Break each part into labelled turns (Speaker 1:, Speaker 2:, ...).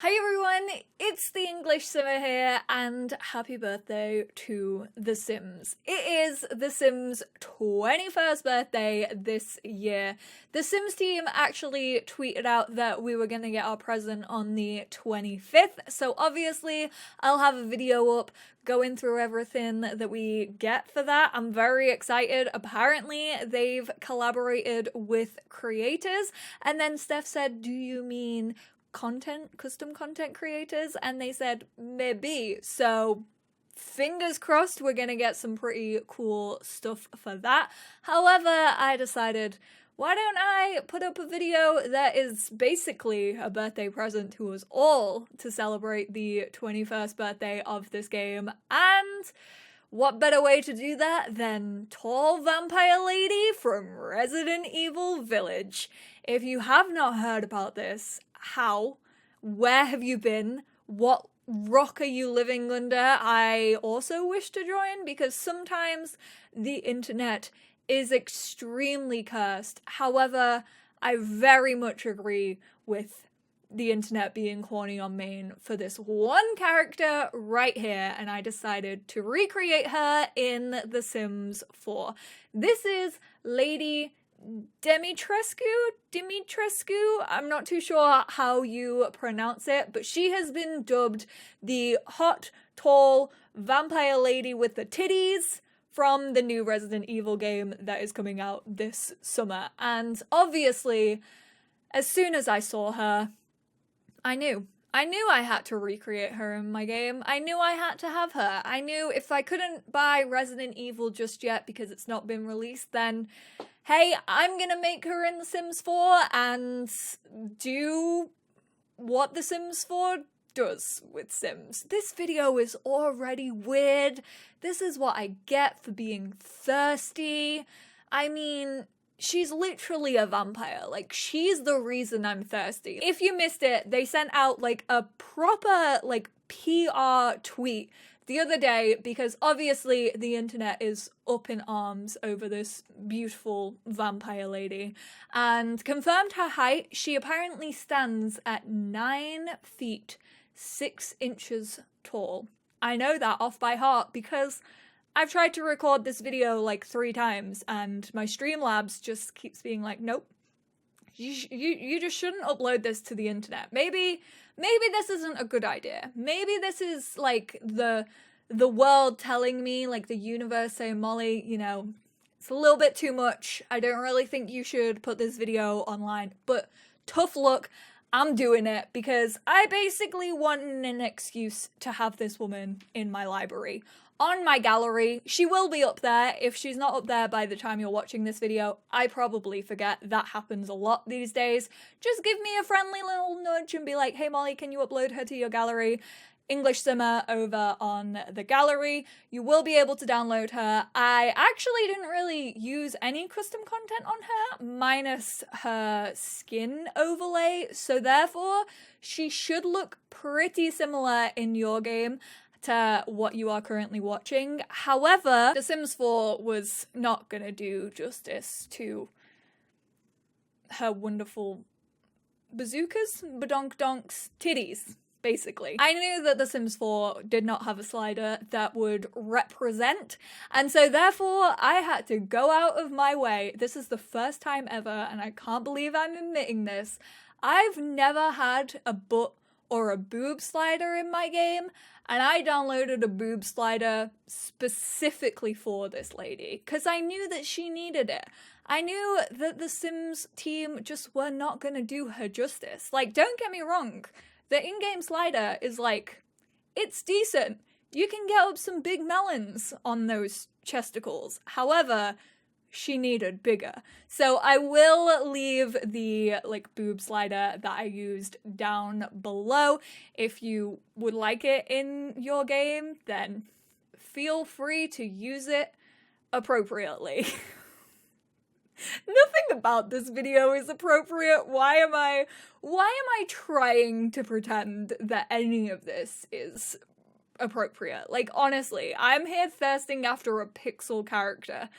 Speaker 1: Hi everyone, it's the EnglishSimmer here, and happy birthday to The Sims. It is The Sims' 21st birthday this year. The Sims team actually tweeted out that we were going to get our present on the 25th, so obviously I'll have a video up going through everything that we get for that. I'm very excited. Apparently they've collaborated with creators, and then Steph said, "Do you mean custom content creators?" And they said maybe. So fingers crossed we're gonna get some pretty cool stuff for that. However, I decided, why don't I put up a video that is basically a birthday present to us all to celebrate the 21st birthday of this game? And what better way to do that than Tall Vampire Lady from Resident Evil Village? If you have not heard about this, how? Where have you been? What rock are you living under? I also wish to join because sometimes the internet is extremely cursed. However, I very much agree with the internet being corny on main for this one character right here, and I decided to recreate her in The Sims 4. This is Lady Dimitrescu? I'm not too sure how you pronounce it, but she has been dubbed the hot, tall vampire lady with the titties from the new Resident Evil game that is coming out this summer. And obviously, as soon as I saw her, I knew I had to recreate her in my game. I knew I had to have her. I knew if I couldn't buy Resident Evil just yet because it's not been released, then hey, I'm gonna make her in The Sims 4 and do what The Sims 4 does with Sims. This video is already weird. This is what I get for being thirsty. I mean, she's literally a vampire. Like, she's the reason I'm thirsty. If you missed it, they sent out like a proper like PR tweet the other day because obviously the internet is up in arms over this beautiful vampire lady, and confirmed her height. She apparently stands at 9 feet 6 inches tall. I know that off by heart because I've tried to record this video like 3 times and my Streamlabs just keeps being like, nope, you just shouldn't upload this to the internet. Maybe this isn't a good idea. Maybe this is like the world telling me, like the universe saying, Molly, you know, it's a little bit too much. I don't really think you should put this video online, but tough luck. I'm doing it because I basically want an excuse to have this woman in my library. On my gallery. She will be up there. If she's not up there by the time you're watching this video, I probably forget. That happens a lot these days. Just give me a friendly little nudge and be like, hey Molly, can you upload her to your gallery? EnglishSimmer over on the gallery. You will be able to download her. I actually didn't really use any custom content on her, minus her skin overlay, so therefore she should look pretty similar in your game to what you are currently watching. However, The Sims 4 was not gonna do justice to her wonderful bazookas, badonk-donks, titties, basically. I knew that The Sims 4 did not have a slider that would represent, and so therefore I had to go out of my way. This is the first time ever, and I can't believe I'm admitting this, I've never had a butt or a boob slider in my game, and I downloaded a boob slider specifically for this lady because I knew that she needed it. I knew that the Sims team just were not gonna do her justice. Like, don't get me wrong, the in-game slider is like, it's decent. You can get up some big melons on those chesticles. However, she needed bigger. So I will leave the like boob slider that I used down below. If you would like it in your game, then feel free to use it appropriately. Nothing about this video is appropriate. Why am I trying to pretend that any of this is appropriate? Like, honestly, I'm here thirsting after a pixel character.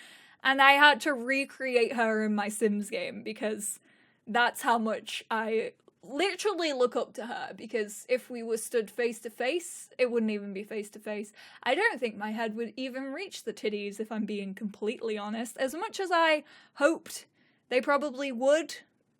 Speaker 1: And I had to recreate her in my Sims game because that's how much I literally look up to her, because if we were stood face to face, it wouldn't even be face to face. I don't think my head would even reach the titties, if I'm being completely honest. As much as I hoped they probably would,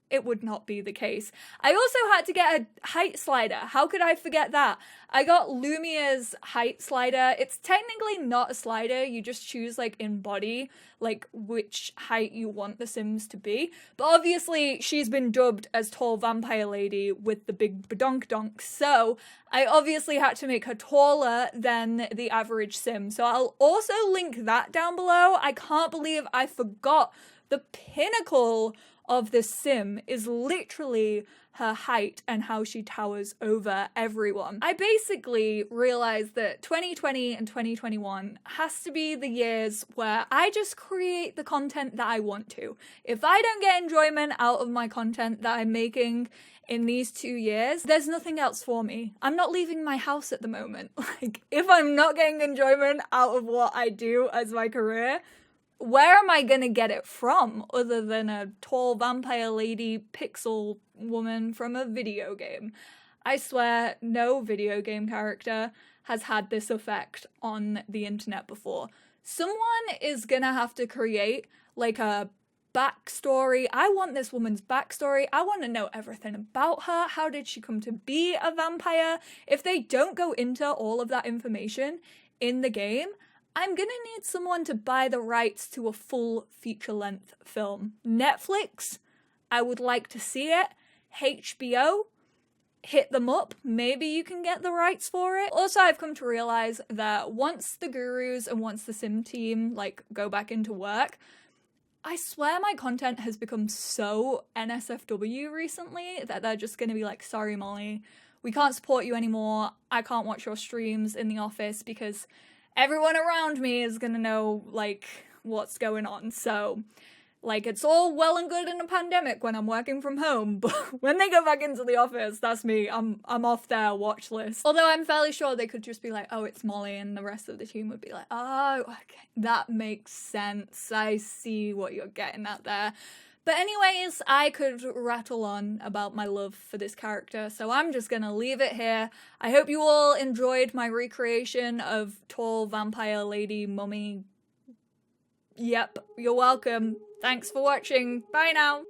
Speaker 1: it would not be the case. I also had to get a height slider. How could I forget that? I got Lumia's height slider. It's technically not a slider. You just choose, like, in body, like, which height you want the Sims to be. But obviously, she's been dubbed as Tall Vampire Lady with the big badonk-donk. So I obviously had to make her taller than the average Sim. So I'll also link that down below. I can't believe I forgot the pinnacle of this Sim is literally her height and how she towers over everyone. I basically realized that 2020 and 2021 has to be the years where I just create the content that I want to. If I don't get enjoyment out of my content that I'm making in these 2 years, there's nothing else for me. I'm not leaving my house at the moment. Like, if I'm not getting enjoyment out of what I do as my career, where am I gonna get it from other than a tall vampire lady pixel woman from a video game? I swear no video game character has had this effect on the internet before. Someone is gonna have to create like a backstory. I want this woman's backstory. I want to know everything about her. How did she come to be a vampire? If they don't go into all of that information in the game, I'm gonna need someone to buy the rights to a full feature-length film. Netflix, I would like to see it. HBO, hit them up. Maybe you can get the rights for it. Also, I've come to realize that once the gurus and once the sim team, like, go back into work, I swear my content has become so NSFW recently that they're just gonna be like, sorry, Molly, we can't support you anymore. I can't watch your streams in the office because everyone around me is gonna know, like, what's going on. So, like, it's all well and good in a pandemic when I'm working from home, but when they go back into the office, that's me. I'm off their watch list. Although I'm fairly sure they could just be like, oh, it's Molly, and the rest of the team would be like, oh, okay, that makes sense. I see what you're getting at there. But anyways, I could rattle on about my love for this character, so I'm just gonna leave it here. I hope you all enjoyed my recreation of Tall Vampire Lady Mummy. Yep, you're welcome. Thanks for watching. Bye now.